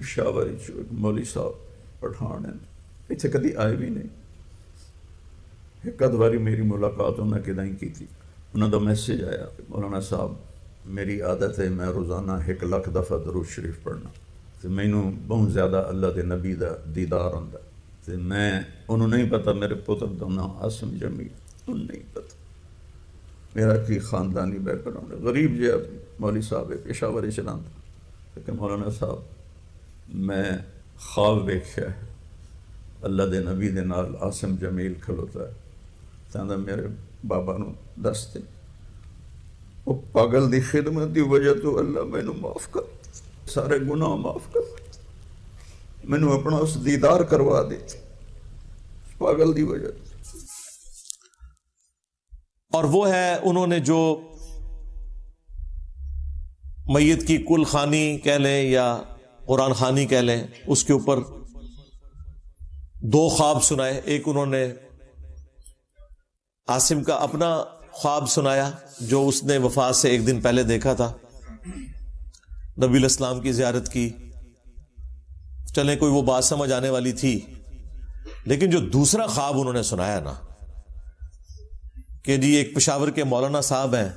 پشاور مولوی صاحب پٹھان ہیں، اتنے کدی آئے بھی نہیں. ایک اد باری میری ملاقات انہیں کدیں کی تھی. انہوں کا میسیج آیا، مولانا صاحب میری عادت ہے میں روزانہ 1,00,000 دفعہ درود شریف پڑھنا، تو مینوں بہت زیادہ اللہ دے نبی دا دیدار ہوندا، تو میں انہوں نہیں پتا میرے پتر کا نام عاصم جمیل، انہوں نہیں پتا میرا کی خاندانی بیک گراؤنڈ ہے. غریب جہا مولوی صاحب ہے، پشاور چلانا. لیکن مولانا صاحب میں خواب ویکھیا ہے اللہ دے نبی دے نال عاصم جمیل کھلوتا ہے، تاں میرے بابا نو دس دے وہ پاگل دی خدمت دی وجہ تو اللہ مینوں معاف کر، سارے گناہ معاف کر، مینوں اپنا اس دیدار کروا دے پاگل دی وجہ. اور وہ ہے انہوں نے جو میت کی کل خوانی کہہ لیں یا قرآن خوانی کہہ لیں، اس کے اوپر 2 خواب سنائے. ایک انہوں نے عاصم کا اپنا خواب سنایا جو اس نے وفات سے 1 دن پہلے دیکھا تھا، نبی الاسلام کی زیارت کی. چلیں کوئی وہ بات سمجھ آنے والی تھی. لیکن جو دوسرا خواب انہوں نے سنایا نا کہ جی ایک پشاور کے مولانا صاحب ہیں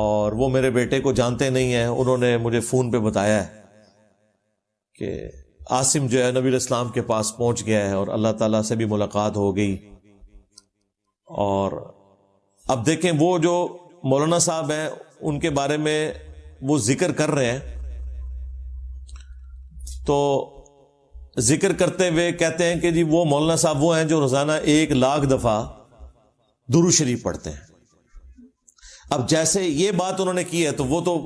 اور وہ میرے بیٹے کو جانتے نہیں ہیں، انہوں نے مجھے فون پہ بتایا ہے کہ عاصم جو ہے نبی الاسلام کے پاس پہنچ گیا ہے اور اللہ تعالیٰ سے بھی ملاقات ہو گئی. اور اب دیکھیں وہ جو مولانا صاحب ہیں ان کے بارے میں وہ ذکر کر رہے ہیں، تو ذکر کرتے ہوئے کہتے ہیں کہ جی وہ مولانا صاحب وہ ہیں جو روزانہ 1,00,000 دفعہ درود شریف پڑھتے ہیں. اب جیسے یہ بات انہوں نے کی ہے تو وہ تو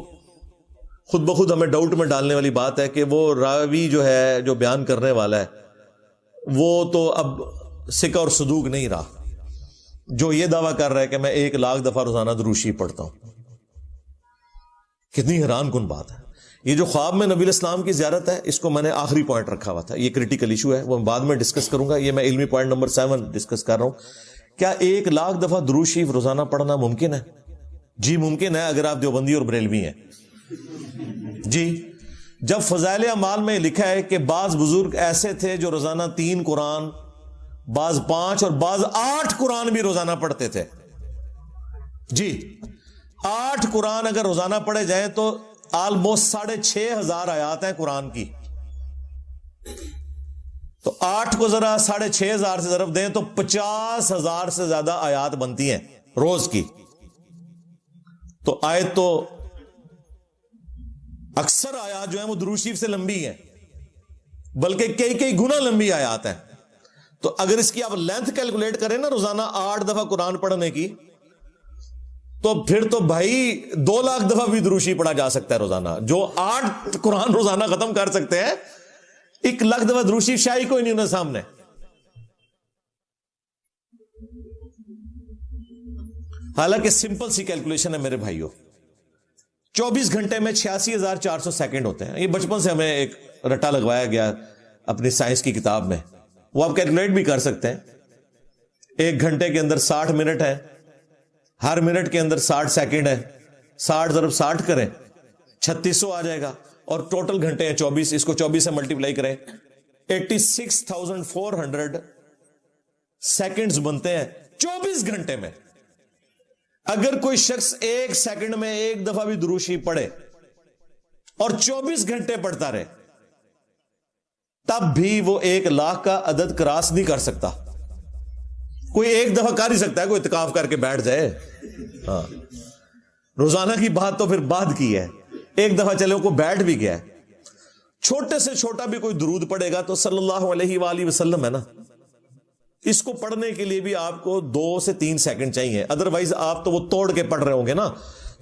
خود بخود ہمیں ڈاؤٹ میں ڈالنے والی بات ہے کہ وہ راوی جو ہے جو بیان کرنے والا ہے وہ تو اب ثقہ اور صدوق نہیں رہا جو یہ دعویٰ کر رہا ہے کہ میں 1,00,000 دفعہ روزانہ درود شریف پڑھتا ہوں. کتنی حیران کن بات ہے. یہ جو خواب میں نبی الاسلام کی زیارت ہے اس کو میں نے آخری پوائنٹ رکھا ہوا تھا، یہ کریٹیکل ایشو ہے، وہ بعد میں ڈسکس کروں گا. یہ میں علمی پوائنٹ نمبر 7 ڈسکس کر رہا ہوں. کیا 1,00,000 دفعہ درود شریف روزانہ پڑھنا ممکن ہے؟ جی ممکن ہے اگر آپ دیوبندی اور بریلوی ہیں. جی جب فضائل اعمال میں لکھا ہے کہ بعض بزرگ ایسے تھے جو روزانہ 3 قرآن، بعض 5 اور بعض 8 قرآن بھی روزانہ پڑھتے تھے. جی 8 قرآن اگر روزانہ پڑھے جائیں تو آلموسٹ 6,500 آیات ہیں قرآن کی. تو 8 کو ذرا 6,500 سے ضرب دیں تو 50,000 سے زیادہ آیات بنتی ہیں روز کی. تو آیت تو اکثر آیات جو ہیں وہ درود شریف سے لمبی ہیں، بلکہ کئی گنا لمبی آیات ہیں. تو اگر اس کی آپ لینتھ کیلکولیٹ کریں نا روزانہ 8 دفعہ قرآن پڑھنے کی، تو پھر تو بھائی 2,00,000 دفعہ بھی درود شریف پڑھا جا سکتا ہے روزانہ. جو 8 قرآن روزانہ ختم کر سکتے ہیں 1,00,000 دفعہ درود شریف شاہی کوئی نہیں انہیں سامنے. حالانکہ سمپل سی کیلکولیشن ہے میرے بھائیوں. 24 گھنٹے میں 86,400 سیکنڈ ہوتے ہیں. یہ بچپن سے ہمیں ایک رٹا لگوایا گیا اپنی سائنس کی کتاب میں، وہ آپ کیلکولیٹ بھی کر سکتے ہیں. 1 گھنٹے کے اندر 60 منٹ ہے، ہر منٹ کے اندر 60 سیکنڈ ہے. 60 ضرب 60 کریں 3600 آ جائے گا. اور ٹوٹل گھنٹے ہیں 24، اس کو 24 سے ملٹیپلائی کریں 86,400 سیکنڈز بنتے ہیں 24 گھنٹے میں. اگر کوئی شخص 1 سیکنڈ میں 1 دفعہ بھی درود شریف پڑھے اور 24 گھنٹے پڑھتا رہے تب بھی وہ 1,00,000 کا عدد کراس نہیں کر سکتا. کوئی 1 دفعہ کر ہی سکتا ہے، کوئی اعتکاف کر کے بیٹھ جائے. ہاں روزانہ کی بات تو پھر بعد کی ہے، 1 دفعہ چلے کو بیٹھ بھی گیا ہے. چھوٹے سے چھوٹا بھی کوئی درود پڑھے گا تو صلی اللہ علیہ وآلہ وسلم ہے نا، اس کو پڑھنے کے لیے بھی آپ کو 2 سے 3 سیکنڈ چاہیے. ادروائز آپ تو وہ توڑ کے پڑھ رہے ہوں گے نا.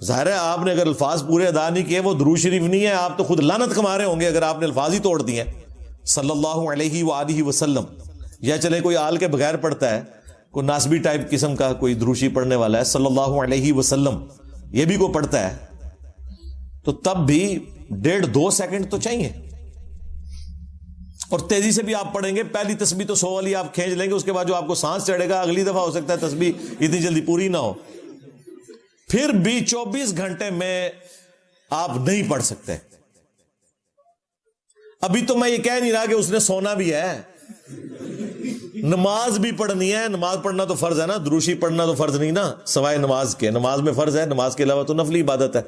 ظاہر ہے آپ نے اگر الفاظ پورے ادا نہیں کیے وہ درود شریف نہیں ہے، آپ تو خود لعنت کما رہے ہوں گے اگر آپ نے الفاظ ہی توڑ دیے صلی اللہ علیہ وآلہ وسلم. یا چلے کوئی آل کے بغیر پڑھتا ہے، کوئی ناسبی ٹائپ قسم کا کوئی درود شریف پڑھنے والا ہے صلی اللہ علیہ وسلم، یہ بھی کوئی پڑھتا ہے تو تب بھی 1.5-2 سیکنڈ تو چاہیے. اور تیزی سے بھی آپ پڑھیں گے، پہلی تسبیح تو 100 والی آپ کھینچ لیں گے، اس کے بعد جو آپ کو سانس چڑھے گا اگلی دفعہ ہو سکتا ہے تسبیح اتنی جلدی پوری نہ ہو. پھر بھی 24 گھنٹے میں آپ نہیں پڑھ سکتے. ابھی تو میں یہ کہہ نہیں رہا کہ اس نے سونا بھی ہے، نماز بھی پڑھنی ہے. نماز پڑھنا تو فرض ہے نا، دروشی پڑھنا تو فرض نہیں نا سوائے نماز کے. نماز میں فرض ہے، نماز کے علاوہ تو نفلی عبادت ہے،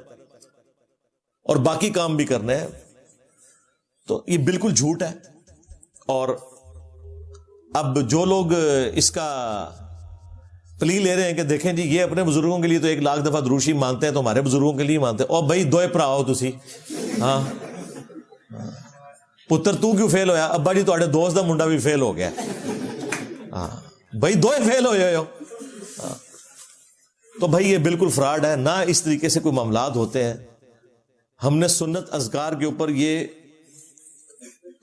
اور باقی کام بھی کرنے ہیں. تو یہ بالکل جھوٹ ہے. اور اب جو لوگ اس کا پلی لے رہے ہیں کہ دیکھیں جی یہ اپنے بزرگوں کے لیے تو 1,00,000 دفعہ دروشی مانتے ہیں، تو ہمارے بزرگوں کے لیے مانتے ہیں. اور بھائی دوئے پرا ہو تسی، ہاں پتر تو کیوں فیل ہویا؟ ابا جی تواڈے دوست دا منڈا بھی فیل ہو گیا. ہاں بھائی دوئے فیل ہوئے ہو. تو بھائی یہ بالکل فراڈ ہے. نہ اس طریقے سے کوئی معاملات ہوتے ہیں. ہم نے سنت اذکار کے اوپر یہ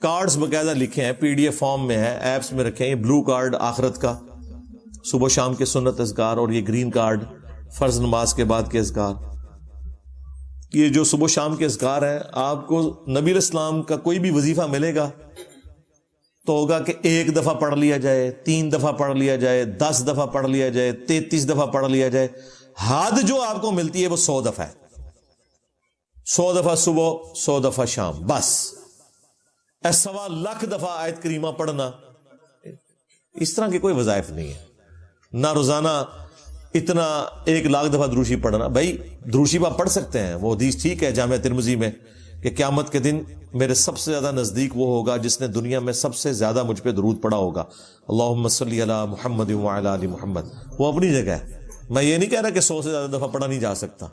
کارڈز باقاعدہ لکھے ہیں، PDF فارم میں ہے، ایپس میں رکھے ہیں. یہ بلو کارڈ آخرت کا صبح شام کے سنت اذکار، اور یہ گرین کارڈ فرض نماز کے بعد کے اذکار. یہ جو صبح شام کے اذکار ہیں، آپ کو نبی علیہ السلام کا کوئی بھی وظیفہ ملے گا تو ہوگا کہ 1 دفعہ پڑھ لیا جائے، 3 دفعہ پڑھ لیا جائے، 10 دفعہ پڑھ لیا جائے، 33 دفعہ پڑھ لیا جائے. حد جو آپ کو ملتی ہے وہ 100 دفعہ ہے. 100 دفعہ صبح، 100 دفعہ شام، بس. 1.25 دفعہ آیت کریمہ پڑھنا، اس طرح کے کوئی وظائف نہیں ہے. نہ روزانہ اتنا 1,00,000 دفعہ دروشی پڑھنا. بھائی دروشی آپ پڑھ سکتے ہیں، وہ حدیث ٹھیک ہے جامعہ ترمذی میں کہ قیامت کے دن میرے سب سے زیادہ نزدیک وہ ہوگا جس نے دنیا میں سب سے زیادہ مجھ پہ درود پڑھا ہوگا. اللہم صلی علی محمد وعلی آل محمد. وہ اپنی جگہ ہے. میں یہ نہیں کہہ رہا کہ 100 سے زیادہ دفعہ پڑھا نہیں جا سکتا،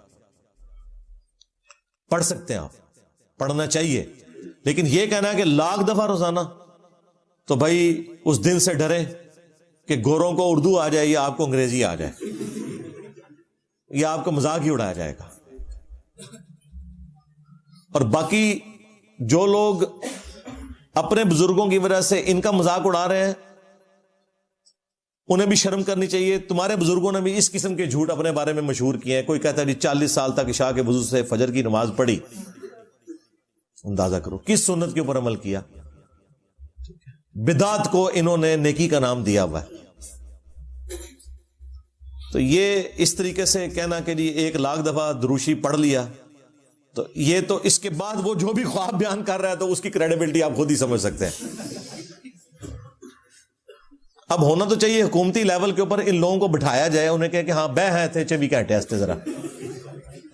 پڑھ سکتے ہیں آپ، پڑھنا چاہیے. لیکن یہ کہنا ہے کہ 1,00,000 دفعہ روزانہ، تو بھائی اس دن سے ڈرے کہ گوروں کو اردو آ جائے یا آپ کو انگریزی آ جائے، یا آپ کا مذاق ہی اڑایا جائے گا. اور باقی جو لوگ اپنے بزرگوں کی وجہ سے ان کا مذاق اڑا رہے ہیں، انہیں بھی شرم کرنی چاہیے. تمہارے بزرگوں نے بھی اس قسم کے جھوٹ اپنے بارے میں مشہور کیے ہیں. کوئی کہتا ہے جی 40 سال تک عشاء کے وضو سے فجر کی نماز پڑھی. اندازہ کرو کس سنت کے اوپر عمل کیا. بدعت کو انہوں نے نیکی کا نام دیا ہوا ہے. تو یہ اس طریقے سے کہنا کہ جی 1,00,000 دفعہ دروشی پڑھ لیا، تو یہ تو اس کے بعد وہ جو بھی خواب بیان کر رہا ہے تو اس کی کریڈیبلٹی آپ خود ہی سمجھ سکتے ہیں. اب ہونا تو چاہیے حکومتی لیول کے اوپر ان لوگوں کو بٹھایا جائے، انہیں کہے کہ ہاں بہ ہیں تھے 24 گھنٹے ہستے ذرا،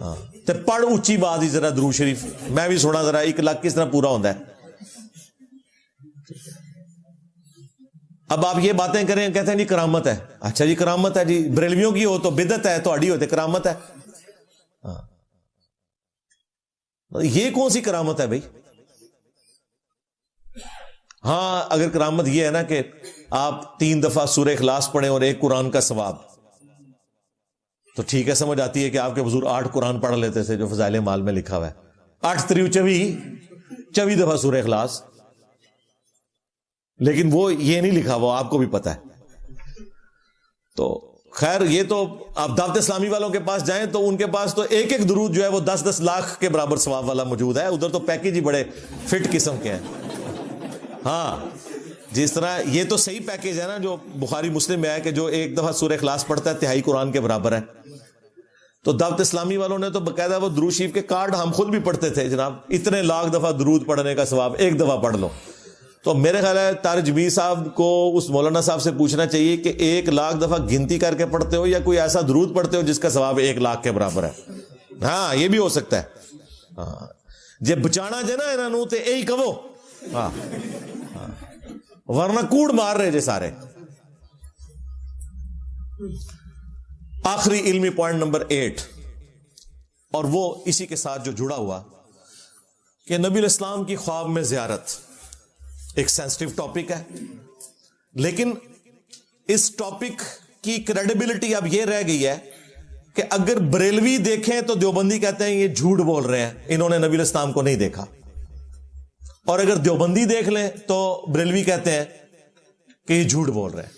ہاں تے پڑھ اچھی بات ہی ذرا درود شریف میں بھی سنا ذرا 1,00,000 کس طرح پورا ہوتا ہے. اب آپ یہ باتیں کریں، کہتے ہیں جی کرامت ہے. اچھا جی کرامت ہے جی، بریلویوں کی ہو تو بدعت ہے، تو اڑی ہوتے کرامت ہے. ہاں یہ کون سی کرامت ہے بھائی؟ ہاں اگر کرامت یہ ہے نا کہ آپ 3 دفعہ سورہ اخلاص پڑھیں اور 1 قرآن کا ثواب، تو ٹھیک ہے، سمجھ آتی ہے کہ آپ کے بزرگ 8 قرآن پڑھ لیتے تھے جو فضائل مال میں لکھا ہوا ہے. 8 تریو 24 دفعہ سورہ اخلاص. لیکن وہ یہ نہیں لکھا، وہ آپ کو بھی پتا ہے. تو خیر یہ تو آپ دعوت اسلامی والوں کے پاس جائیں تو ان کے پاس تو ایک درود جو ہے وہ 10-10 لاکھ کے برابر ثواب والا موجود ہے. ادھر تو پیکیج ہی بڑے فٹ قسم کے ہیں. ہاں جس طرح یہ تو صحیح پیکیج ہے نا جو بخاری مسلم میں ہے کہ جو 1 دفعہ سورہ اخلاص پڑھتا ہے 1/3 قرآن کے برابر ہے. تو دعوت اسلامی والوں نے تو باقاعدہ وہ درود شریف کے کارڈ ہم خود بھی پڑھتے تھے، جناب اتنے لاکھ دفعہ درود پڑھنے کا ثواب 1 دفعہ پڑھ لو. تو میرے خیال ہے طارق جمیل صاحب کو اس مولانا صاحب سے پوچھنا چاہیے کہ 1,00,000 دفعہ گنتی کر کے پڑھتے ہو یا کوئی ایسا درود پڑھتے ہو جس کا ثواب 1,00,000 کے برابر ہے. ہاں یہ بھی ہو سکتا ہے. ہاں جے بچانا جے نا انہوں تے یہی کہو، ہاں ورنہ کوڑ مار رہے جے سارے. آخری علمی پوائنٹ نمبر 8، اور وہ اسی کے ساتھ جو جڑا ہوا کہ نبی الاسلام کی خواب میں زیارت ایک سینسٹیو ٹاپک ہے، لیکن اس ٹاپک کی کریڈیبلٹی اب یہ رہ گئی ہے کہ اگر بریلوی دیکھیں تو دیوبندی کہتے ہیں یہ جھوٹ بول رہے ہیں، انہوں نے نبی الاسلام کو نہیں دیکھا. اور اگر دیوبندی دیکھ لیں تو بریلوی کہتے ہیں کہ یہ جھوٹ بول رہے ہیں.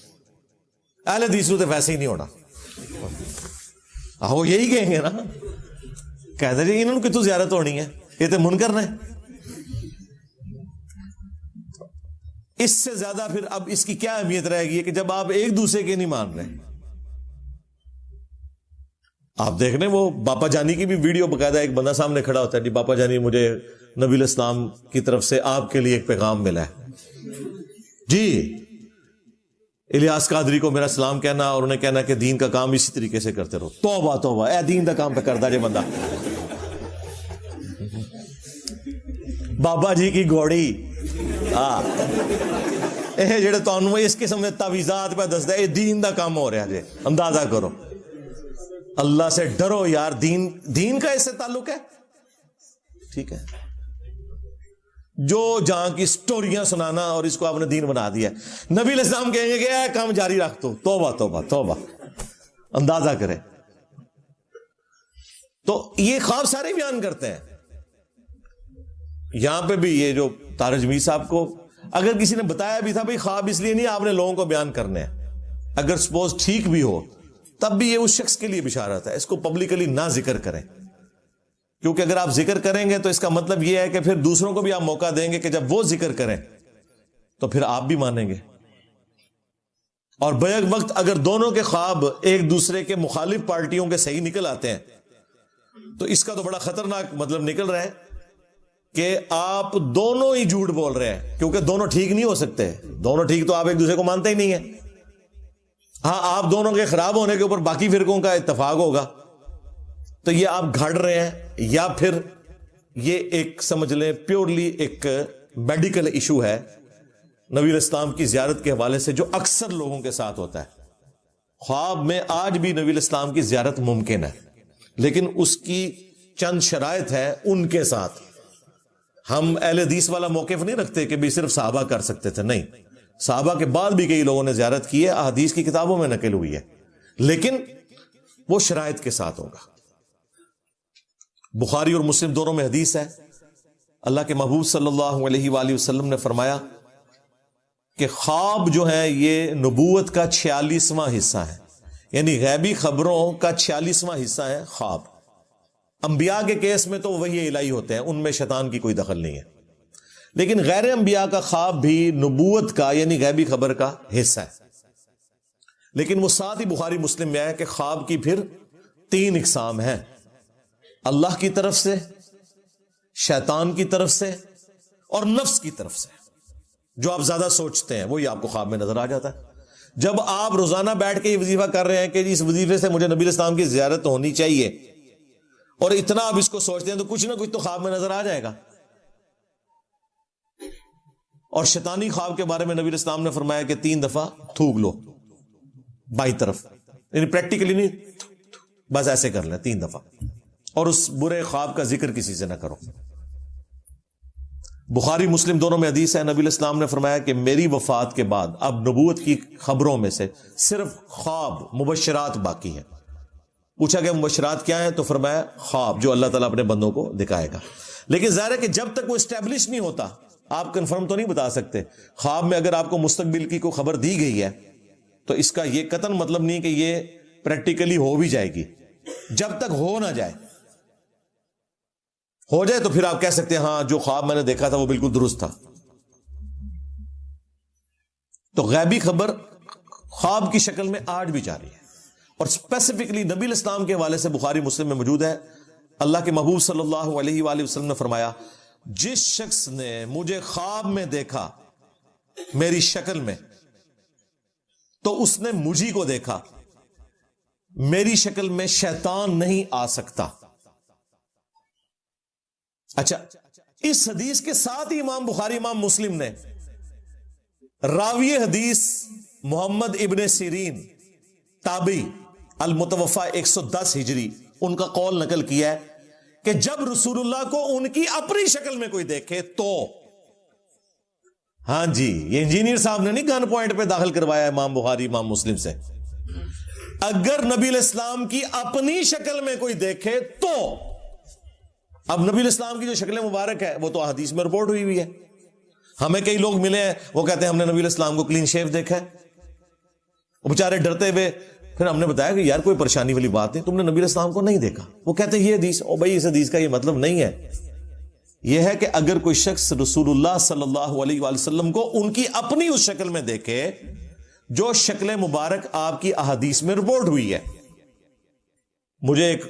اہل حدیث تو ویسے ہی نہیں ہونا، وہ یہی کہیں گے نا، کہتے جی انہوں نے کتوں زیارت ہونی ہے، یہ تو منکر نے. اس سے زیادہ پھر اب اس کی کیا اہمیت رہے گی کہ جب آپ ایک دوسرے کے نہیں مان رہے. آپ دیکھ رہے وہ باپا جانی کی بھی ویڈیو باقاعدہ ایک بندہ سامنے کھڑا ہوتا ہے، جی باپا جانی مجھے نبی علیہ السلام کی طرف سے آپ کے لیے ایک پیغام ملا ہے جی، الیاس قادری کو میرا سلام کہنا اور انہیں کہنا کہ دین کا کام اسی طریقے سے کرتے رہو. توبہ توبہ، اے دین دا کام پہ کردا جے بندہ. بابا جی کی گھوڑی اے جڑے تانوں اس قسم دے تعویذات پہ دسدا اے دین دا کام ہو رہا جے. اندازہ کرو، اللہ سے ڈرو یار. دین کا اس سے تعلق ہے. ٹھیک ہے، جو جہاں کی سٹوریاں سنانا اور اس کو آپ نے دین بنا دیا. نبی علیہ السلام کہیں گے کہ اے کام جاری رکھ تو. توبہ توبہ توبہ. اندازہ کرے. تو یہ خواب سارے بیان کرتے ہیں. یہاں پہ بھی یہ جو طارق جمیل صاحب کو اگر کسی نے بتایا بھی تھا بھائی خواب اس لیے نہیں آپ نے لوگوں کو بیان کرنے ہیں، اگر سپوز ٹھیک بھی ہو تب بھی یہ اس شخص کے لیے بشارت ہے. اس کو پبلکلی نہ ذکر کریں، کیونکہ اگر آپ ذکر کریں گے تو اس کا مطلب یہ ہے کہ پھر دوسروں کو بھی آپ موقع دیں گے کہ جب وہ ذکر کریں تو پھر آپ بھی مانیں گے. اور بیک وقت اگر دونوں کے خواب ایک دوسرے کے مخالف پارٹیوں کے صحیح نکل آتے ہیں تو اس کا تو بڑا خطرناک مطلب نکل رہا ہے کہ آپ دونوں ہی جھوٹ بول رہے ہیں، کیونکہ دونوں ٹھیک نہیں ہو سکتے. دونوں ٹھیک تو آپ ایک دوسرے کو مانتے ہی نہیں ہیں. ہاں، آپ دونوں کے خراب ہونے کے اوپر باقی فرقوں کا اتفاق ہوگا تو یہ آپ گھڑ رہے ہیں، یا پھر یہ ایک سمجھ لیں پیورلی ایک میڈیکل ایشو ہے نبی علیہ السلام کی زیارت کے حوالے سے جو اکثر لوگوں کے ساتھ ہوتا ہے. خواب میں آج بھی نبی علیہ السلام کی زیارت ممکن ہے، لیکن اس کی چند شرائط ہے. ان کے ساتھ ہم اہل حدیث والا موقف نہیں رکھتے کہ بھی صرف صحابہ کر سکتے تھے. نہیں، صحابہ کے بعد بھی کئی لوگوں نے زیارت کی ہے، احادیث کی کتابوں میں نقل ہوئی ہے، لیکن وہ شرائط کے ساتھ ہوگا. بخاری اور مسلم دونوں میں حدیث ہے، اللہ کے محبوب صلی اللہ علیہ وآلہ وسلم نے فرمایا کہ خواب جو ہیں یہ نبوت کا 46واں حصہ ہے. یعنی غیبی خبروں کا 46واں حصہ ہے خواب. انبیاء کے کیس میں تو وہی الہی ہوتے ہیں، ان میں شیطان کی کوئی دخل نہیں ہے، لیکن غیر انبیاء کا خواب بھی نبوت کا یعنی غیبی خبر کا حصہ ہے. لیکن وہ ساتھ ہی بخاری مسلم میں ہے کہ خواب کی پھر 3 اقسام ہیں: اللہ کی طرف سے، شیطان کی طرف سے، اور نفس کی طرف سے. جو آپ زیادہ سوچتے ہیں وہی آپ کو خواب میں نظر آ جاتا ہے. جب آپ روزانہ بیٹھ کے یہ وظیفہ کر رہے ہیں کہ اس وظیفے سے مجھے نبی علیہ السلام کی زیارت ہونی چاہیے، اور اتنا آپ اس کو سوچتے ہیں تو کچھ نہ کچھ تو خواب میں نظر آ جائے گا. اور شیطانی خواب کے بارے میں نبی علیہ السلام نے فرمایا کہ 3 دفعہ تھوک لو بائیں طرف، یعنی پریکٹیکلی نہیں، بس ایسے کر لیں 3 دفعہ، اور اس برے خواب کا ذکر کسی سے نہ کرو. بخاری مسلم دونوں میں حدیث ہے، نبی علیہ السلام نے فرمایا کہ میری وفات کے بعد اب نبوت کی خبروں میں سے صرف خواب مبشرات باقی ہیں. پوچھا کہ مبشرات کیا ہیں؟ تو فرمایا خواب جو اللہ تعالیٰ اپنے بندوں کو دکھائے گا. لیکن ظاہر ہے کہ جب تک وہ اسٹیبلش نہیں ہوتا آپ کنفرم تو نہیں بتا سکتے. خواب میں اگر آپ کو مستقبل کی کوئی خبر دی گئی ہے تو اس کا یہ قطعاً مطلب نہیں کہ یہ پریکٹیکلی ہو بھی جائے گی. جب تک ہو نہ جائے، ہو جائے تو پھر آپ کہہ سکتے ہیں ہاں جو خواب میں نے دیکھا تھا وہ بالکل درست تھا. تو غیبی خبر خواب کی شکل میں آج بھی جاری ہے، اور اسپیسیفکلی نبی علیہ السلام کے حوالے سے بخاری مسلم میں موجود ہے. اللہ کے محبوب صلی اللہ علیہ وآلہ وسلم نے فرمایا جس شخص نے مجھے خواب میں دیکھا میری شکل میں تو اس نے مجھی کو دیکھا، میری شکل میں شیطان نہیں آ سکتا. اچھا، اس حدیث کے ساتھ ہی امام بخاری امام مسلم نے راوی حدیث محمد ابن سیرین تابعی المتوفا 110 ہجری ان کا قول نقل کیا ہے کہ جب رسول اللہ کو ان کی اپنی شکل میں کوئی دیکھے تو، ہاں جی، یہ انجینئر صاحب نے نہیں گن پوائنٹ پہ داخل کروایا امام بخاری امام مسلم سے، اگر نبی علیہ السلام کی اپنی شکل میں کوئی دیکھے تو. اب نبی علیہ السلام کی جو شکل مبارک ہے وہ تو حدیث میں رپورٹ ہوئی ہے. ہمیں کئی لوگ ملے ہیں وہ کہتے ہیں ہم نے نبی علیہ السلام کو کلین شیو دیکھا ہے، وہ بیچارے ڈرتے ہوئے، پھر ہم نے بتایا کہ یار کوئی پریشانی والی بات نہیں، تم نے نبی علیہ السلام کو نہیں دیکھا. وہ کہتے ہیں یہ حدیث، او بھائی اس حدیث کا یہ مطلب نہیں ہے. یہ ہے کہ اگر کوئی شخص رسول اللہ صلی اللہ علیہ وآلہ وسلم کو ان کی اپنی اس شکل میں دیکھے جو شکل مبارک آپ کی احادیث میں رپورٹ ہوئی ہے. مجھے ایک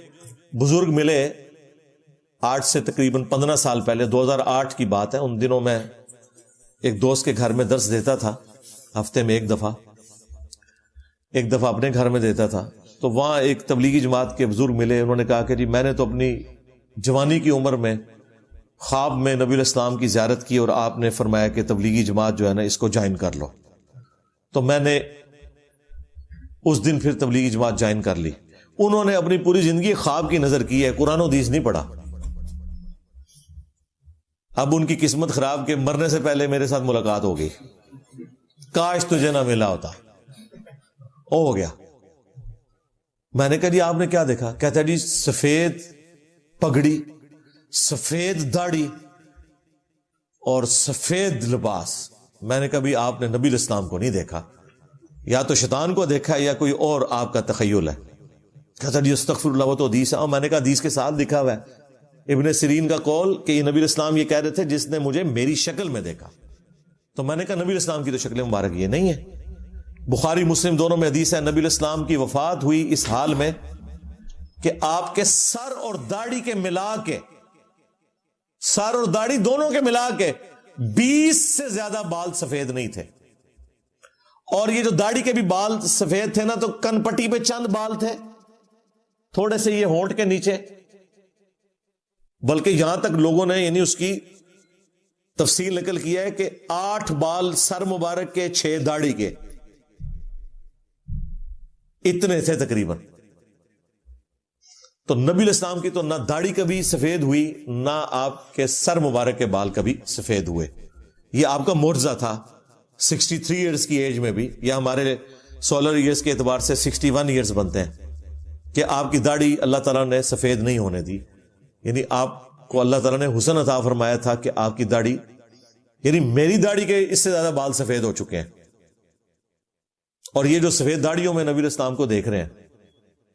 بزرگ ملے آج سے تقریباً 15 سال پہلے 2008 کی بات ہے. ان دنوں میں ایک دوست کے گھر میں درس دیتا تھا, ہفتے میں ایک دفعہ اپنے گھر میں دیتا تھا. تو وہاں ایک تبلیغی جماعت کے بزرگ ملے. انہوں نے کہا کہ جی میں نے تو اپنی جوانی کی عمر میں خواب میں نبی علیہ السلام کی زیارت کی اور آپ نے فرمایا کہ تبلیغی جماعت جو ہے نا اس کو جوائن کر لو. تو میں نے اس دن پھر تبلیغی جماعت جوائن کر لی. انہوں نے اپنی پوری زندگی خواب کی نظر کی ہے, قرآن و حدیث نہیں پڑھا. اب ان کی قسمت خراب کہ مرنے سے پہلے میرے ساتھ ملاقات ہو گئی. کاش تجھے نہ ملا ہوتا. ہو گیا. میں نے کہا جی آپ نے کیا دیکھا؟ کہتا ہے جی سفید پگڑی, سفید داڑھی اور سفید لباس. میں نے کہا بھی آپ نے نبی علیہ السلام کو نہیں دیکھا, یا تو شیطان کو دیکھا یا کوئی اور آپ کا تخیل ہے. کہتا جی استغفر اللہ, وہ تو حدیث ہے. میں نے کہا حدیث کے ساتھ دکھا ہوا ہے ابن سیرین کا قول کہ یہ نبی علیہ السلام یہ کہہ رہے تھے جس نے مجھے میری شکل میں دیکھا. تو میں نے کہا نبی علیہ السلام کی تو شکل مبارک یہ نہیں ہے. بخاری مسلم دونوں میں حدیث ہے, نبی علیہ السلام کی وفات ہوئی اس حال میں کہ آپ کے سر اور داڑھی کے ملا کے, سر اور داڑھی دونوں کے ملا کے 20 سے زیادہ بال سفید نہیں تھے. اور یہ جو داڑھی کے بھی بال سفید تھے نا, تو کن پٹی پہ چند بال تھے, تھوڑے سے یہ ہونٹ کے نیچے, بلکہ یہاں تک لوگوں نے یعنی اس کی تفصیل نقل کیا ہے کہ 8 بال سر مبارک کے, 6 داڑھی کے, اتنے تھے تقریباً. تو نبی علیہ السلام کی تو نہ داڑھی کبھی سفید ہوئی نہ آپ کے سر مبارک کے بال کبھی سفید ہوئے. یہ آپ کا معجزہ تھا 63 ایئرز کی ایج میں بھی, یا ہمارے سولر ایئرز کے اعتبار سے 61 ایئرز بنتے ہیں, کہ آپ کی داڑھی اللہ تعالیٰ نے سفید نہیں ہونے دی. یعنی آپ کو اللہ تعالیٰ نے حسن عطا فرمایا تھا کہ آپ کی داڑھی, یعنی میری داڑھی کے اس سے زیادہ بال سفید ہو چکے ہیں. اور یہ جو سفید داڑھیوں میں نبی علیہ السلام کو دیکھ رہے ہیں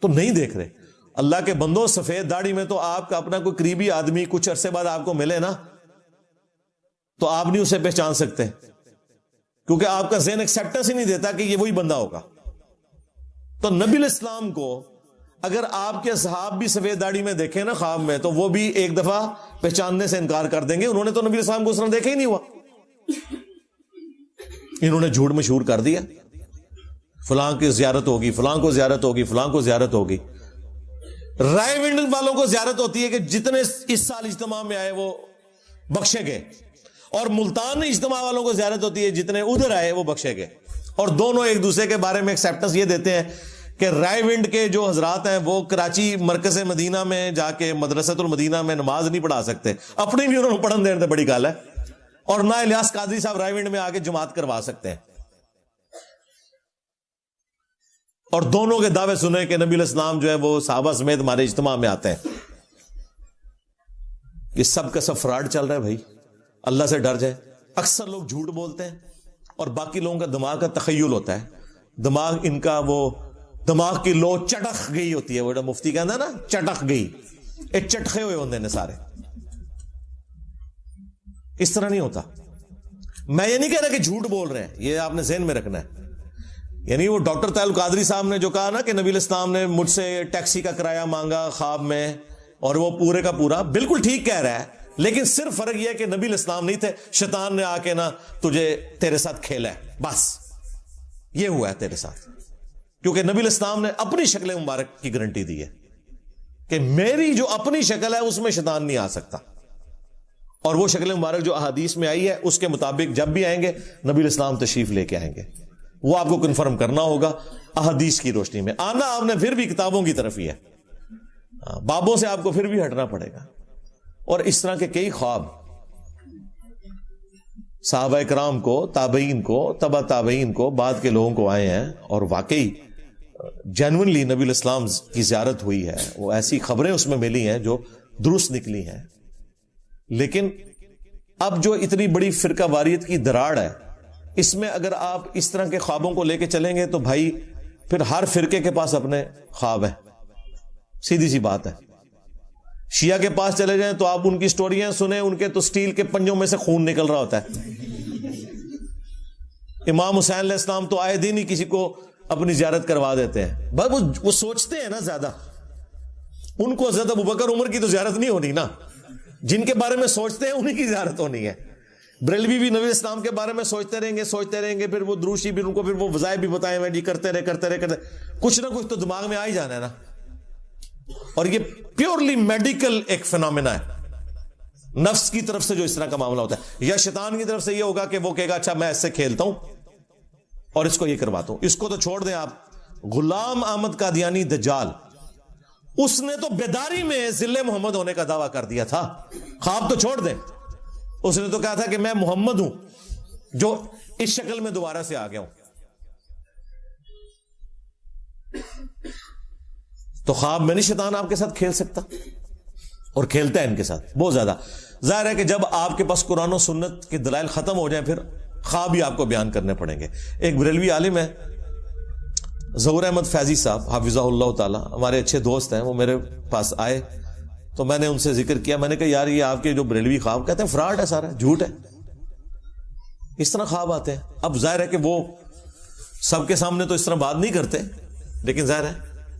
تو نہیں دیکھ رہے. اللہ کے بندوں, سفید داڑھی میں تو آپ کا اپنا کوئی قریبی آدمی کچھ عرصے بعد آپ کو ملے نا, تو آپ نہیں اسے پہچان سکتے, کیونکہ آپ کا ذہن ایکسیپٹنس ہی نہیں دیتا کہ یہ وہی بندہ ہوگا. تو نبی علیہ السلام کو اگر آپ کے اصحاب بھی سفید داڑھی میں دیکھیں نا خواب میں, تو وہ بھی ایک دفعہ پہچاننے سے انکار کر دیں گے. انہوں نے تو نبی علیہ السلام کو اس طرح دیکھا ہی نہیں ہوا. انہوں نے جھوٹ مشہور کر دیا, فلاں کی زیارت ہوگی, فلاں کو زیارت ہوگی, فلاں کو زیارت ہوگی. رائے ونڈ والوں کو زیارت ہوتی ہے کہ جتنے اس سال اجتماع میں آئے وہ بخشے گئے, اور ملتان اجتماع والوں کو زیارت ہوتی ہے جتنے ادھر آئے وہ بخشے گئے. اور دونوں ایک دوسرے کے بارے میں ایکسیپٹنس یہ دیتے ہیں کہ رائے ونڈ کے جو حضرات ہیں وہ کراچی مرکز مدینہ میں جا کے مدرسۃ المدینہ میں نماز نہیں پڑھا سکتے, اپنی بھی انہوں نے پڑھن دینے بڑی گال ہے. اور نہ الیاس قادری صاحب رائے ونڈ میں آ کے جماعت کروا سکتے ہیں. اور دونوں کے دعوے سنے کہ نبی علیہ السلام جو ہے وہ صحابہ سمیت ہمارے اجتماع میں آتے ہیں. یہ سب کا سب فراڈ چل رہا ہے بھائی, اللہ سے ڈر جائے. اکثر لوگ جھوٹ بولتے ہیں اور باقی لوگوں کا دماغ کا تخیل ہوتا ہے. دماغ ان کا وہ دماغ کی لو چٹک گئی ہوتی ہے, وہ مفتی کہنا ہے نا چٹک گئی, ایک چٹکے ہوئے ہوندے نے سارے. اس طرح نہیں ہوتا. میں یہ نہیں کہہ رہا کہ جھوٹ بول رہے ہیں, یہ آپ نے ذہن میں رکھنا ہے. یعنی وہ ڈاکٹر طاہر القادری صاحب نے جو کہا نا کہ نبی علیہ السلام نے مجھ سے ٹیکسی کا کرایہ مانگا خواب میں, اور وہ پورے کا پورا بالکل ٹھیک کہہ رہا ہے, لیکن صرف فرق یہ ہے کہ نبی علیہ السلام نہیں تھے, شیطان نے آ کے نا تجھے تیرے ساتھ کھیلا ہے, بس یہ ہوا ہے تیرے ساتھ. کیونکہ نبی علیہ السلام نے اپنی شکل مبارک کی گارنٹی دی ہے کہ میری جو اپنی شکل ہے اس میں شیطان نہیں آ سکتا. اور وہ شکل مبارک جو احادیث میں آئی ہے اس کے مطابق جب بھی آئیں گے نبی علیہ السلام تشریف لے کے آئیں گے. وہ آپ کو کنفرم کرنا ہوگا احادیث کی روشنی میں. آنا آپ نے پھر بھی کتابوں کی طرف ہی ہے, بابوں سے آپ کو پھر بھی ہٹنا پڑے گا. اور اس طرح کے کئی خواب صحابہ کرام کو, تابعین کو, تبع تابعین کو, بعد کے لوگوں کو آئے ہیں, اور واقعی جینوئنلی نبی علیہ السلام کی زیارت ہوئی ہے. وہ ایسی خبریں اس میں ملی ہیں جو درست نکلی ہیں. لیکن اب جو اتنی بڑی فرقہ واریت کی دراڑ ہے, اس میں اگر آپ اس طرح کے خوابوں کو لے کے چلیں گے تو بھائی پھر ہر فرقے کے پاس اپنے خواب ہیں. سیدھی سی بات ہے. شیعہ کے پاس چلے جائیں تو آپ ان کی سٹوریاں سنیں, ان کے تو سٹیل کے پنجوں میں سے خون نکل رہا ہوتا ہے. امام حسین علیہ السلام تو آئے دن ہی کسی کو اپنی زیارت کروا دیتے ہیں. بس وہ سوچتے ہیں نا زیادہ, ان کو حضرت ابوبکر عمر کی تو زیارت نہیں ہونی نا, جن کے بارے میں سوچتے ہیں انہیں کی زیارت ہونی ہے. بریلوی بھی نبی اسلام کے بارے میں سوچتے رہیں گے, پھر وہ دروشی بھی, ان کو پھر وہ وظائف بھی بتائے ہوئے جی, کرتے رہے کچھ نہ کچھ تو دماغ میں آ ہی جانا ہے نا. اور یہ پیورلی میڈیکل ایک فینومینا ہے, نفس کی طرف سے جو اس طرح کا معاملہ ہوتا ہے, یا شیطان کی طرف سے یہ ہوگا کہ وہ کہے گا اچھا میں اس سے کھیلتا ہوں اور اس کو یہ کرواتا ہوں. اس کو تو چھوڑ دیں آپ, غلام احمد قادیانی دجال, اس نے تو بیداری میں ذل محمد ہونے کا دعویٰ کر دیا تھا. خواب تو چھوڑ دیں, اس نے تو کہا تھا کہ میں محمد ہوں جو اس شکل میں دوبارہ سے آ گیا ہوں. تو خواب میں نہیں شیطان آپ کے ساتھ کھیل سکتا, اور کھیلتا ہے ان کے ساتھ بہت زیادہ. ظاہر ہے کہ جب آپ کے پاس قرآن و سنت کے دلائل ختم ہو جائیں پھر خواب ہی آپ کو بیان کرنے پڑیں گے. ایک بریلوی عالم ہے ظہور احمد فیضی صاحب حافظہ اللہ تعالی, ہمارے اچھے دوست ہیں, وہ میرے پاس آئے تو میں نے ان سے ذکر کیا. میں نے کہا یار یہ آپ کے جو بریلوی خواب, کہتے ہیں فراڈ ہے سارا, جھوٹ ہے, اس طرح خواب آتے ہیں. اب ظاہر ہے کہ وہ سب کے سامنے تو اس طرح بات نہیں کرتے, لیکن ظاہر ہے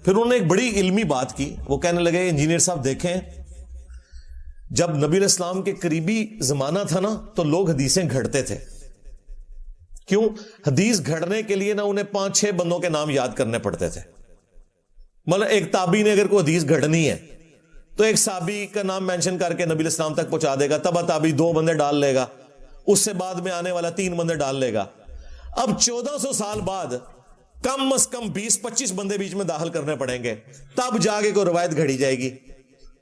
پھر انہوں نے ایک بڑی علمی بات کی. وہ کہنے لگے انجینئر صاحب دیکھیں, جب نبی علیہ السلام کے قریبی زمانہ تھا نا تو لوگ حدیثیں گھڑتے تھے. کیوں؟ حدیث گھڑنے کے لیے نا انہیں 5-6 بندوں کے نام یاد کرنے پڑتے تھے. مطلب ایک تابعی نے اگر کوئی حدیث گھڑنی ہے تو ایک صحابی کا نام مینشن کر کے نبی علیہ السلام تک پہنچا دے گا, تبع تابعی 2 بندے ڈال لے گا, اس سے بعد میں آنے والا 3 بندے ڈال لے گا. اب 1400 سال بعد کم از کم 20-25 بندے بیچ میں داخل کرنے پڑیں گے, تب جا کے کوئی روایت گھڑی جائے گی.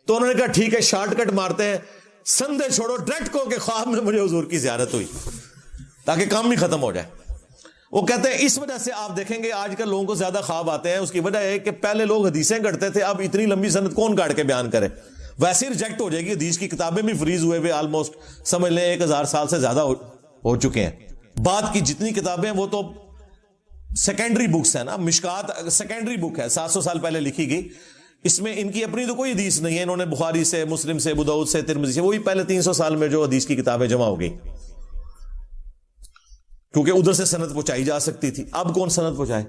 تو انہوں نے کہا ٹھیک ہے, شارٹ کٹ مارتے ہیں, سندے چھوڑو, ڈائریکٹ کو کہ خواب میں مجھے حضور کی زیارت ہوئی, تاکہ کام بھی ختم ہو جائے. وہ کہتے ہیں اس وجہ سے آپ دیکھیں گے آج کل لوگوں کو زیادہ خواب آتے ہیں. اس کی وجہ ہے کہ پہلے لوگ حدیثیں گھڑتے تھے, اب اتنی لمبی سند کون کاٹ کے بیان کرے, ویسے ہی ریجیکٹ ہو جائے گی. حدیث کی کتابیں بھی فریز ہوئے آلموسٹ سمجھ لیں 1000 سال سے زیادہ ہو چکے ہیں. بعد کی جتنی کتابیں وہ تو سیکنڈری بکس ہیں نا. مشکات سیکنڈری بک ہے, 700 سال پہلے لکھی گئی, اس میں ان کی اپنی تو کوئی حدیث نہیں ہے. انہوں نے بخاری سے, مسلم سے, ابو داؤد سے, ترمذی سے, وہی پہلے 300 سال میں جو حدیث کی کتابیں جمع ہو گئی, کیونکہ ادھر سے سند پہنچائی جا سکتی تھی. اب کون سند پہنچائے؟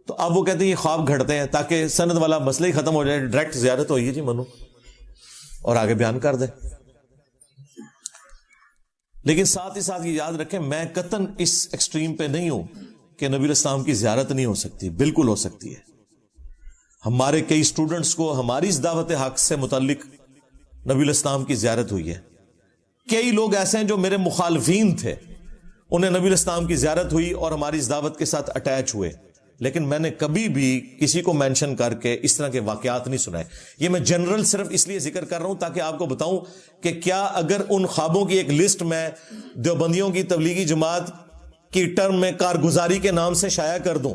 تو اب وہ کہتے ہیں یہ خواب گھڑتے ہیں تاکہ سند والا مسئلہ ہی ختم ہو جائے, ڈائریکٹ زیارت ہوئی ہے جی منو, اور آگے بیان کر دیں. لیکن ساتھ ہی ساتھ یہ یاد رکھیں, میں قطعاً اس ایکسٹریم پہ نہیں ہوں کہ نبی علیہ السلام کی زیارت نہیں ہو سکتی. بالکل ہو سکتی ہے. ہمارے کئی اسٹوڈنٹس کو ہماری اس دعوت حق سے متعلق نبی علیہ السلام کی زیارت ہوئی ہے. کئی لوگ ایسے ہیں جو میرے مخالفین تھے, انہیں نبی علیہ السلام کی زیارت ہوئی اور ہماری اس دعوت کے ساتھ اٹیچ ہوئے, لیکن میں نے کبھی بھی کسی کو مینشن کر کے اس طرح کے واقعات نہیں سنائے. یہ میں جنرل صرف اس لیے ذکر کر رہا ہوں تاکہ آپ کو بتاؤں کہ کیا اگر ان خوابوں کی ایک لسٹ میں دیوبندیوں کی تبلیغی جماعت کی ٹرم میں کارگزاری کے نام سے شائع کر دوں,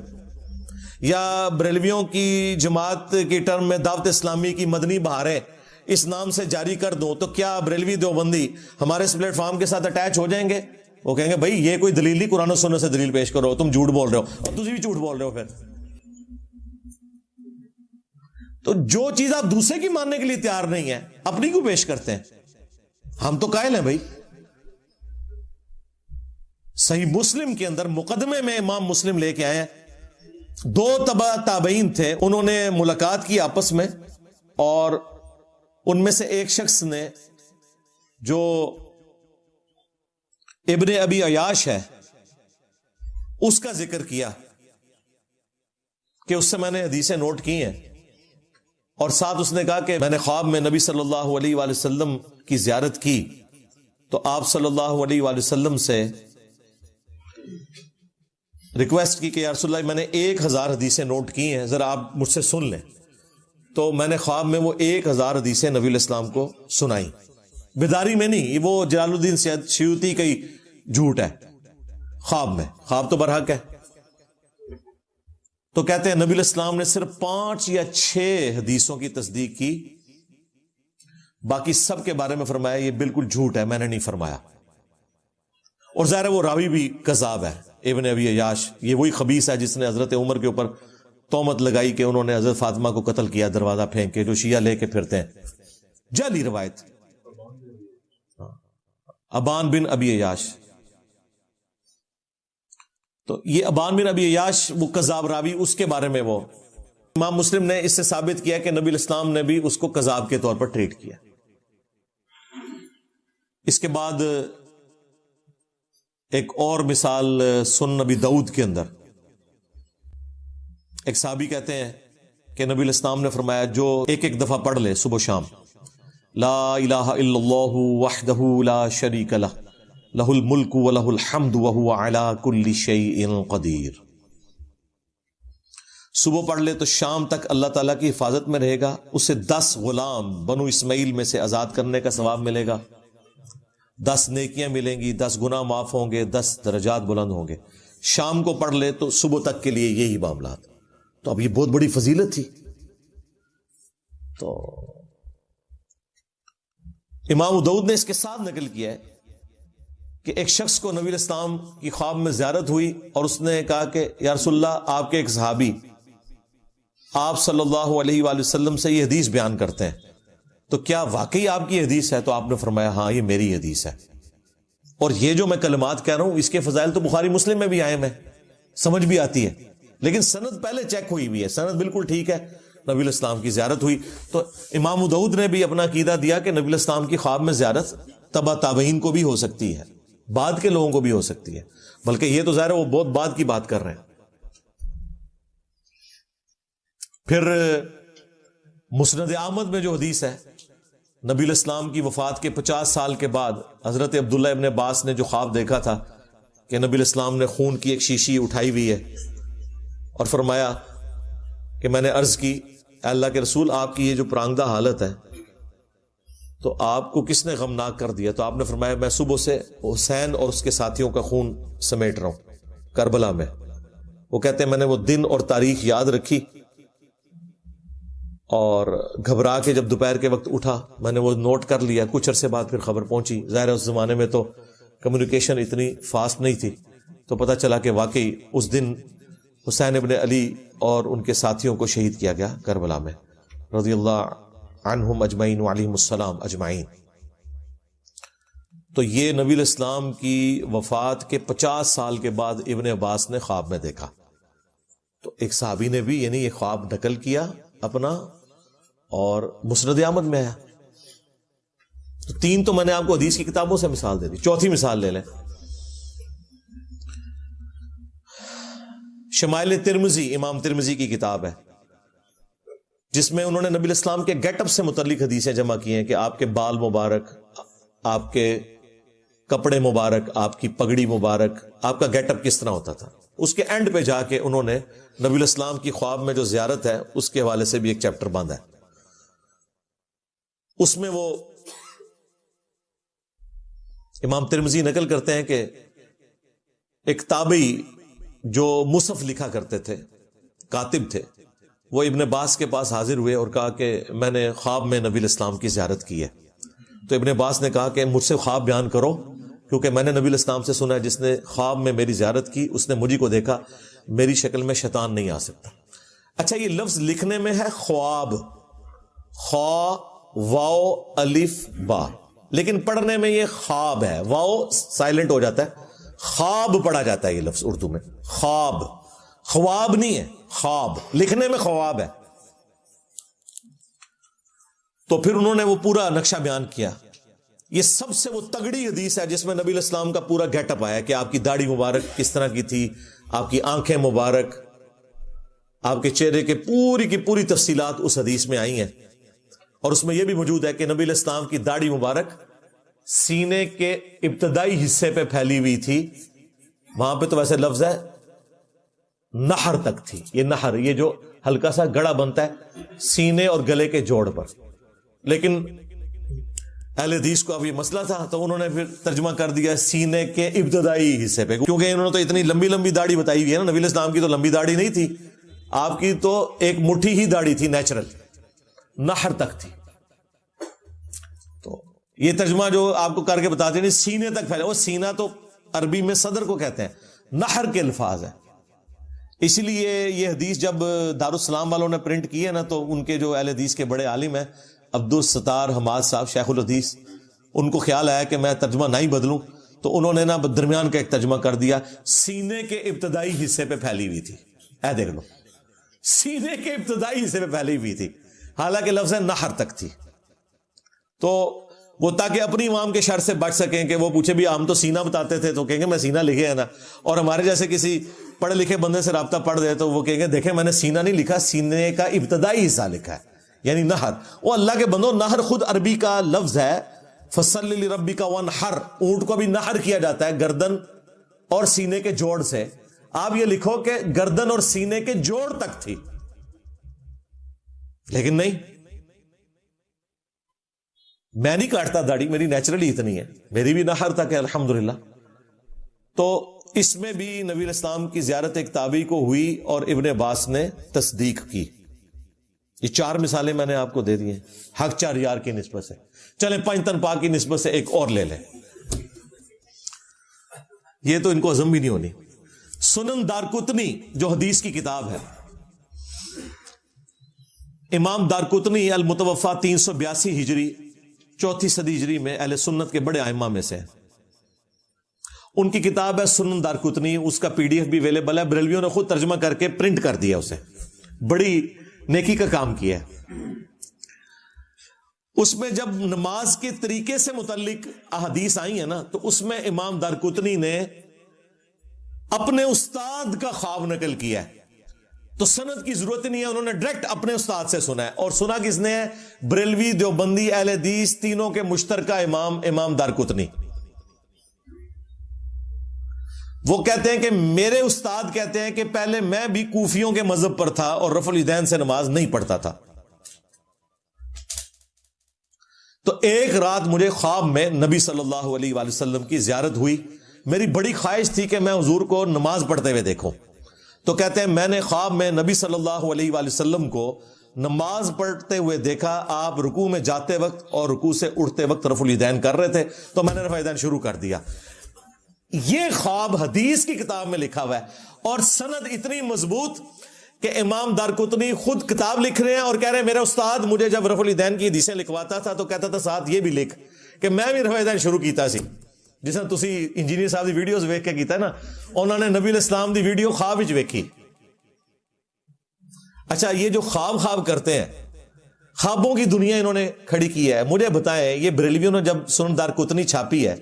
یا بریلویوں کی جماعت کی ٹرم میں دعوت اسلامی کی مدنی بہاریں اس نام سے جاری کر دوں, تو کیا بریلوی دیوبندی ہمارے اس پلیٹ فارم کے ساتھ اٹیچ ہو جائیں گے؟ وہ کہیں گے بھائی یہ کوئی دلیل نہیں, قرآن و سنت سے دلیل پیش کرو, تم جھوٹ بول رہے ہو, اور تم بھی جھوٹ بول رہے ہو. پھر تو جو چیز آپ دوسرے کی ماننے کے لیے تیار نہیں ہے اپنی کو پیش کرتے ہیں. ہم تو قائل ہیں بھائی. صحیح مسلم کے اندر مقدمے میں امام مسلم لے کے آئے ہیں, 2 تابعین تھے, انہوں نے ملاقات کی آپس میں, اور ان میں سے ایک شخص نے جو ابن ابی عیاش ہے اس کا ذکر کیا کہ اس سے میں نے حدیثیں نوٹ کی ہیں, اور ساتھ اس نے کہا کہ میں نے خواب میں نبی صلی اللہ علیہ وآلہ وسلم کی زیارت کی, تو آپ صلی اللہ علیہ وآلہ وسلم سے ریکویسٹ کی کہ یا رسول اللہ میں نے 1000 حدیثیں نوٹ کی ہیں, ذرا آپ مجھ سے سن لیں. تو میں نے خواب میں وہ 1000 حدیثیں نبی علیہ السلام کو سنائی, بیداری میں نہیں. وہ جلال الدین سیوطی کا ہی جھوٹ ہے, خواب میں, خواب تو برحق ہے. تو کہتے ہیں نبی علیہ السلام نے صرف 5 یا 6 حدیثوں کی تصدیق کی, باقی سب کے بارے میں فرمایا یہ بالکل جھوٹ ہے, میں نے نہیں فرمایا. اور ظاہر ہے وہ راوی بھی کذاب ہے, ابن ابی عیاش. یہ وہی خبیث ہے جس نے حضرت عمر کے اوپر تہمت لگائی کہ انہوں نے حضرت فاطمہ کو قتل کیا دروازہ پھینک کے, جو شیعہ لے کے پھرتے ہیں. جعلی روایت, ابان بن ابی عیاش. تو یہ ابان بن ابی عیاش وہ کذاب راوی, اس کے بارے میں وہ امام مسلم نے اس سے ثابت کیا کہ نبی علیہ السلام نے بھی اس کو کذاب کے طور پر ٹریٹ کیا. اس کے بعد ایک اور مثال سنن نبی داؤد کے اندر ایک صحابی کہتے ہیں کہ نبی علیہ السلام نے فرمایا جو ایک ایک دفعہ پڑھ لے صبح و شام لا الہ الا اللہ وحدہ لا شریک لہ لہ الملک ولہ الحمد وہو علی کل شیء قدیر، صبح پڑھ لے تو شام تک اللہ تعالیٰ کی حفاظت میں رہے گا، اسے 10 غلام بنو اسماعیل میں سے آزاد کرنے کا ثواب ملے گا، 10 نیکیاں ملیں گی، 10 گناہ معاف ہوں گے، 10 درجات بلند ہوں گے۔ شام کو پڑھ لے تو صبح تک کے لیے یہی معاملات۔ تو اب یہ بہت بڑی فضیلت تھی۔ تو امام داؤد نے اس کے ساتھ نقل کیا ہے کہ ایک شخص کو نبی علیہ السلام کی خواب میں زیارت ہوئی اور اس نے کہا کہ یا رسول اللہ، آپ کے ایک صحابی آپ صلی اللہ علیہ وآلہ وسلم سے یہ حدیث بیان کرتے ہیں، تو کیا واقعی آپ کی حدیث ہے؟ تو آپ نے فرمایا ہاں یہ میری حدیث ہے، اور یہ جو میں کلمات کہہ رہا ہوں اس کے فضائل تو بخاری مسلم میں بھی آئے ہیں، سمجھ بھی آتی ہے، لیکن سند پہلے چیک ہوئی بھی ہے، سند بالکل ٹھیک ہے، نبی علیہ السلام کی زیارت ہوئی۔ تو امام داؤد نے بھی اپنا عقیدہ دیا کہ نبی علیہ السلام کی خواب میں زیارت تبع تابعین کو بھی ہو سکتی ہے، بعد کے لوگوں کو بھی ہو سکتی ہے، بلکہ یہ تو ظاہر ہے وہ بہت بعد کی بات کر رہے ہیں۔ پھر مسند احمد میں جو حدیث ہے، نبی علیہ السلام کی وفات کے 50 سال کے بعد حضرت عبداللہ ابن عباس نے جو خواب دیکھا تھا کہ نبی علیہ السلام نے خون کی ایک شیشی اٹھائی ہوئی ہے اور فرمایا کہ میں نے عرض کی اے اللہ کے رسول، آپ کی یہ جو پرانگدہ حالت ہے تو آپ کو کس نے غمناک کر دیا؟ تو آپ نے فرمایا میں صبح سے حسین اور اس کے ساتھیوں کا خون سمیٹ رہا ہوں کربلا میں۔ وہ کہتے ہیں میں نے وہ دن اور تاریخ یاد رکھی اور گھبرا کے جب دوپہر کے وقت اٹھا میں نے وہ نوٹ کر لیا، کچھ عرصے بعد پھر خبر پہنچی، ظاہر ہے اس زمانے میں تو کمیونیکیشن اتنی فاسٹ نہیں تھی، تو پتہ چلا کہ واقعی اس دن حسین ابن علی اور ان کے ساتھیوں کو شہید کیا گیا کربلا میں، رضی اللہ عنہم اجمعین وعلیہم السلام اجمعین۔ تو یہ نبی علیہ السلام کی وفات کے 50 سال کے بعد ابن عباس نے خواب میں دیکھا۔ تو ایک صحابی نے بھی یعنی یہ خواب نقل کیا اپنا اور مسند احمد میں آیا۔ تو 3 تو میں نے آپ کو حدیث کی کتابوں سے مثال دے دی، چوتھی مثال لے لیں۔ شمائل ترمذی، امام ترمذی کی کتاب ہے جس میں انہوں نے نبی علیہ السلام کے گیٹ اپ سے متعلق حدیثیں جمع کی ہیں کہ آپ کے بال مبارک، آپ کے کپڑے مبارک، آپ کی پگڑی مبارک، آپ کا گیٹ اپ کس طرح ہوتا تھا۔ اس کے اینڈ پہ جا کے انہوں نے نبی علیہ السلام کی خواب میں جو زیارت ہے اس کے حوالے سے بھی ایک چیپٹر باندھا ہے۔ اس میں وہ امام ترمذی نقل کرتے ہیں کہ ایک تابعی جو مصحف لکھا کرتے تھے، کاتب تھے، وہ ابن عباس کے پاس حاضر ہوئے اور کہا کہ میں نے خواب میں نبی علیہ السلام کی زیارت کی ہے۔ تو ابن عباس نے کہا کہ مجھ سے خواب بیان کرو، کیونکہ میں نے نبی علیہ السلام سے سنا ہے جس نے خواب میں میری زیارت کی اس نے مجھے کو دیکھا، میری شکل میں شیطان نہیں آ سکتا۔ اچھا یہ لفظ لکھنے میں ہے خواب، خوا واو الف با، لیکن پڑھنے میں یہ خواب ہے، واو سائلنٹ ہو جاتا ہے، خواب پڑھا جاتا ہے یہ لفظ اردو میں، خواب، خواب نہیں ہے، خواب، لکھنے میں خواب ہے۔ تو پھر انہوں نے وہ پورا نقشہ بیان کیا۔ یہ سب سے وہ تگڑی حدیث ہے جس میں نبی علیہ السلام کا پورا گیٹ اپ آیا کہ آپ کی داڑھی مبارک کس طرح کی تھی، آپ کی آنکھیں مبارک، آپ کے چہرے کے پوری کی پوری تفصیلات اس حدیث میں آئی ہیں۔ اور اس میں یہ بھی موجود ہے کہ نبی علیہ السلام کی داڑھی مبارک سینے کے ابتدائی حصے پہ پھیلی ہوئی تھی، وہاں پہ تو ویسے لفظ ہے نہر تک تھی، یہ نہر، یہ جو ہلکا سا گڑا بنتا ہے سینے اور گلے کے جوڑ پر، لیکن اہل حدیث کو اب یہ مسئلہ تھا تو انہوں نے پھر ترجمہ کر دیا سینے کے ابتدائی حصے پہ، کیونکہ انہوں نے تو اتنی لمبی لمبی داڑھی بتائی ہوئی ہے نا، نبی علیہ السلام کی تو لمبی داڑھی نہیں تھی، آپ کی تو ایک مٹھی ہی داڑھی تھی نیچرل، نہر تک تھی۔ تو یہ ترجمہ جو آپ کو کر کے بتاتے ہیں سینے تک پھیلا، وہ سینہ تو عربی میں صدر کو کہتے ہیں، نہر کے الفاظ ہیں۔ اس لیے یہ حدیث جب دارالسلام والوں نے پرنٹ کی ہے نا تو ان کے جو اہل حدیث کے بڑے عالم ہیں عبدالستار حماد صاحب شیخ الحدیث، ان کو خیال آیا کہ میں ترجمہ نہیں بدلوں تو انہوں نے نا درمیان کا ایک ترجمہ کر دیا سینے کے ابتدائی حصے پہ پھیلی ہوئی تھی۔ اے دیکھ لو، سینے کے ابتدائی حصے پہ پھیلی ہوئی تھی، حالانکہ لفظ نہر تک تھی۔ تو وہ تاکہ اپنی امام کے شر سے بچ سکیں کہ وہ پوچھے بھی ہم تو سینہ بتاتے تھے تو کہیں گے میں سینہ لکھے ہے نا, اور ہمارے جیسے کسی پڑھے لکھے بندے سے رابطہ پڑھ دے تو وہ کہیں گے دیکھیں میں نے سینہ نہیں لکھا, سینے کا ابتدائی حصہ لکھا ہے, یعنی نہر. وہ اللہ کے بندوں, نہر خود عربی کا لفظ ہے, فصل لربک وانحر, اونٹ کو بھی نہر کیا جاتا ہے گردن اور سینے کے جوڑ سے. آپ یہ لکھو کہ گردن اور سینے کے جوڑ تک تھی, لیکن نہیں, میں نہیں کاٹتا داڑھی, میری نیچرلی اتنی ہے, میری بھی نہر تک ہے الحمدللہ. تو اس میں بھی نبی الاسلام کی زیارت ایک تابعی کو ہوئی اور ابن عباس نے تصدیق کی. یہ 4 مثالیں میں نے آپ کو دے دی ہیں حق 4 یار کی نسبت سے. چلیں 5 تن پاک کی نسبت سے ایک اور لے لیں, یہ تو ان کو عزم بھی نہیں ہونی. سنن دارقطنی جو حدیث کی کتاب ہے, امام دارقطنی المتوفا 382 ہجری 4 صدی ہجری میں اہل سنت کے بڑے ائمہ میں سے ہیں. ان کی کتاب ہے سنن دارقطنی, اس کا PDF بھی اویلیبل ہے, بریلویوں نے خود ترجمہ کر کے پرنٹ کر دیا اسے, بڑی نیکی کا کام کیا ہے. اس میں جب نماز کے طریقے سے متعلق احادیث آئی ہیں نا, تو اس میں امام دارقطنی نے اپنے استاد کا خواب نقل کیا ہے. تو سند کی ضرورت نہیں ہے, انہوں نے ڈائریکٹ اپنے استاد سے سنا ہے. اور سنا کس نے ہے؟ بریلوی, دیوبندی, اہل حدیث تینوں کے مشترکہ امام دارقطنی. وہ کہتے ہیں کہ میرے استاد کہتے ہیں کہ پہلے میں بھی کوفیوں کے مذہب پر تھا اور رفع الیدین سے نماز نہیں پڑھتا تھا. تو ایک رات مجھے خواب میں نبی صلی اللہ علیہ وآلہ وسلم کی زیارت ہوئی. میری بڑی خواہش تھی کہ میں حضور کو نماز پڑھتے ہوئے دیکھوں. تو کہتے ہیں میں نے خواب میں نبی صلی اللہ علیہ وآلہ وسلم کو نماز پڑھتے ہوئے دیکھا. آپ رکوع میں جاتے وقت اور رکوع سے اٹھتے وقت رفع الیدین کر رہے تھے, تو میں نے رفع الیدین شروع کر دیا. یہ خواب حدیث کی کتاب میں لکھا ہوا ہے, اور سند اتنی مضبوط کہ امام دارقطنی خود کتاب لکھ رہے ہیں اور کہہ رہے ہیں میرا استاد مجھے جب رفع الیدین کی حدیثیں لکھواتا تھا تو کہتا تھا ساتھ یہ بھی لکھ کہ میں بھی رفع الیدین شروع کیتا سی. جس طرح تسی انجینئر صاحب دی ویڈیوز ویکھ کے کیتا ہے نا, انہوں نے نبی الاسلام دی ویڈیو خواب وچ ویکھی. اچھا, یہ جو خواب کرتے ہیں, خوابوں کی دنیا انہوں نے کھڑی کی ہے. مجھے بتائیں, یہ بریلویوں نے جب سنن دارقطنی چھاپی ہے,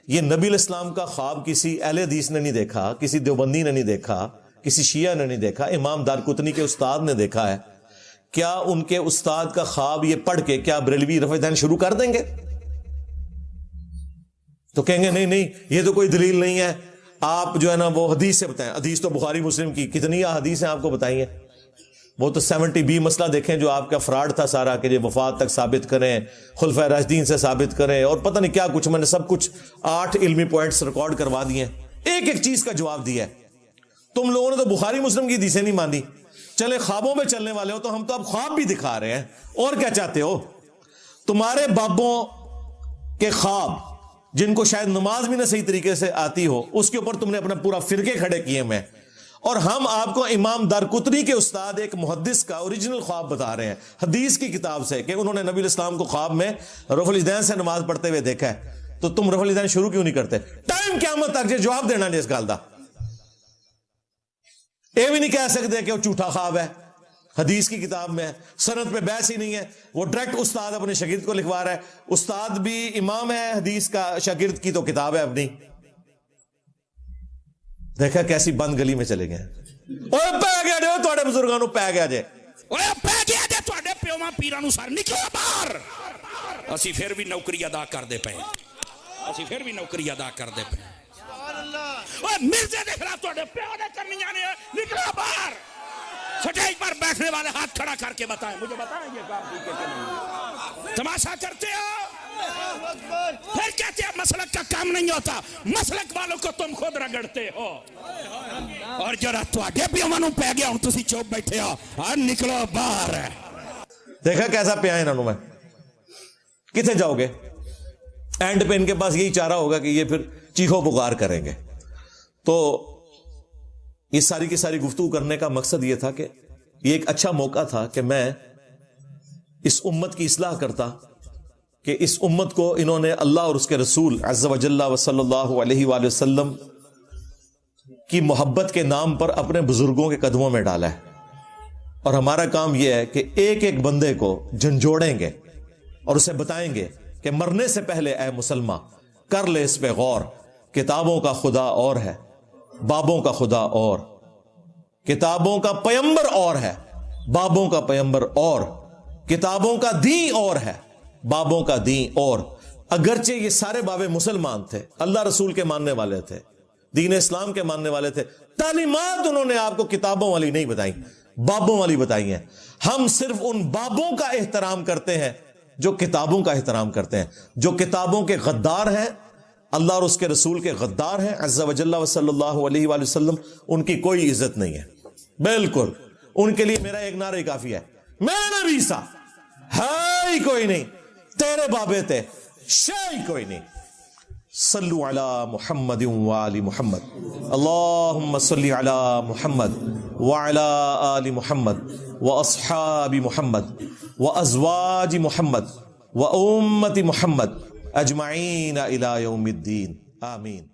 یہ نبی الاسلام کا خواب کسی اہل حدیث نے نہیں دیکھا, کسی دیوبندی نے نہیں دیکھا, کسی شیعہ نے نہیں دیکھا, امام دارقطنی کے استاد نے دیکھا ہے. کیا ان کے استاد کا خواب یہ پڑھ کے کیا بریلوی رفع الیدین شروع کر دیں گے؟ تو کہیں گے نہیں, یہ تو کوئی دلیل نہیں ہے, آپ جو ہے نا وہ حدیث سے بتائیں. حدیث تو بخاری مسلم کی کتنی حدیث ہیں آپ کو بتائی ہیں. وہ تو 70B مسئلہ دیکھیں جو آپ کا فراڈ تھا سارا, کہ یہ وفات تک ثابت کریں, خلفائے راشدین سے ثابت کریں, اور پتہ نہیں کیا کچھ. میں نے سب کچھ 8 علمی پوائنٹس ریکارڈ کروا دیے ہیں, ایک چیز کا جواب دیا ہے. تم لوگوں نے تو بخاری مسلم کی حدیثیں نہیں مانی. چلے خوابوں میں چلنے والے ہو تو ہم تو اب خواب بھی دکھا رہے ہیں, اور کیا چاہتے ہو؟ تمہارے بابوں کے خواب جن کو شاید نماز بھی نہ صحیح طریقے سے آتی ہو, اس کے اوپر تم نے اپنا پورا فرقے کھڑے کیے میں, اور ہم آپ کو امام دارقطنی کے استاد ایک محدث کا اوریجنل خواب بتا رہے ہیں حدیث کی کتاب سے, کہ انہوں نے نبی الاسلام کو خواب میں رفع الیدین سے نماز پڑھتے ہوئے دیکھا ہے. تو تم رفع الیدین شروع کیوں نہیں کرتے؟ ٹائم قیامت تک جواب دینا نہیں اس گل دا. یہ بھی نہیں کہہ سکتے کہ وہ جھوٹا خواب ہے, حدیث کی کتاب میں سند پہ بحث ہی نہیں ہے. وہ ڈائریکٹ استاد اپنے شاگرد کو لکھوا رہا ہے. استاد بھی امام ہے حدیث کا, شاگرد کی تو کتاب ہے اپنی. دیکھا کیسی بند گلی میں چلے گئے. اوے پہ گیا جے تواڈے بزرگاں نو, پہ گیا جے, اوے پہ گیا جے تواڈے پیواں پیراں نو, سر نکلو باہر. اسی پھر بھی نوکری ادا کردے پے, اسی پھر بھی نوکری ادا کردے پے. اوے مرزے دے خلاف تواڈے پیو نے کرنیاں نے, نکلو باہر. سٹیج پر بیٹھنے والے ہاتھ کھڑا کر کے بتائیں, مجھے بتائیں یہ کام ٹھیک ہے کہ نہیں؟ تماشا کرتے ہو, پھر کہتے ہیں مسلک کا کام نہیں ہوتا. مسلک والوں کو تم خود رگڑتے ہو, اور جرا تواڈے پیواں نو پے گیا ہوں تسی چوپ بیٹھے ہو, اور نکلو باہر. دیکھا کیسا پیا انہوں نے. میں کتنے جاؤ گے؟ اینڈ پہ ان کے پاس یہی چارہ ہوگا کہ یہ پھر چیخو پکار کریں گے. تو یہ ساری کی ساری گفتگو کرنے کا مقصد یہ تھا کہ یہ ایک اچھا موقع تھا کہ میں اس امت کی اصلاح کرتا, کہ اس امت کو انہوں نے اللہ اور اس کے رسول عز و جل و صلی اللہ علیہ وآلہ وسلم کی محبت کے نام پر اپنے بزرگوں کے قدموں میں ڈالا ہے. اور ہمارا کام یہ ہے کہ ایک ایک بندے کو جھنجھوڑیں گے اور اسے بتائیں گے کہ مرنے سے پہلے اے مسلمان کر لے اس پہ غور، کتابوں کا خدا اور ہے، بابوں کا خدا اور، کتابوں کا پیمبر اور ہے، بابوں کا پیمبر اور، کتابوں کا دین اور ہے، بابوں کا دین اور۔ اگرچہ یہ سارے بابے مسلمان تھے، اللہ رسول کے ماننے والے تھے، دین اسلام کے ماننے والے تھے، تعلیمات انہوں نے آپ کو کتابوں والی نہیں بتائی، بابوں والی بتائی ہیں۔ ہم صرف ان بابوں کا احترام کرتے ہیں جو کتابوں کا احترام کرتے ہیں، جو کتابوں کے غدار ہیں، اللہ اور اس کے رسول کے غدار ہیں عز و جل و صلی اللہ علیہ وآلہ وسلم، ان کی کوئی عزت نہیں ہے، بالکل۔ ان کے لیے میرا ایک نعرہ ہی کافی ہے، میرا نبی سا ہے ہی کوئی نہیں، تیرے بابے تھے شے ہی کوئی نہیں۔ صلو علی محمد وآل محمد، اللہم صلی علی محمد وعلی آل محمد واصحاب محمد وازواج محمد وامت محمد اجمعین الی یوم الدین، آمین۔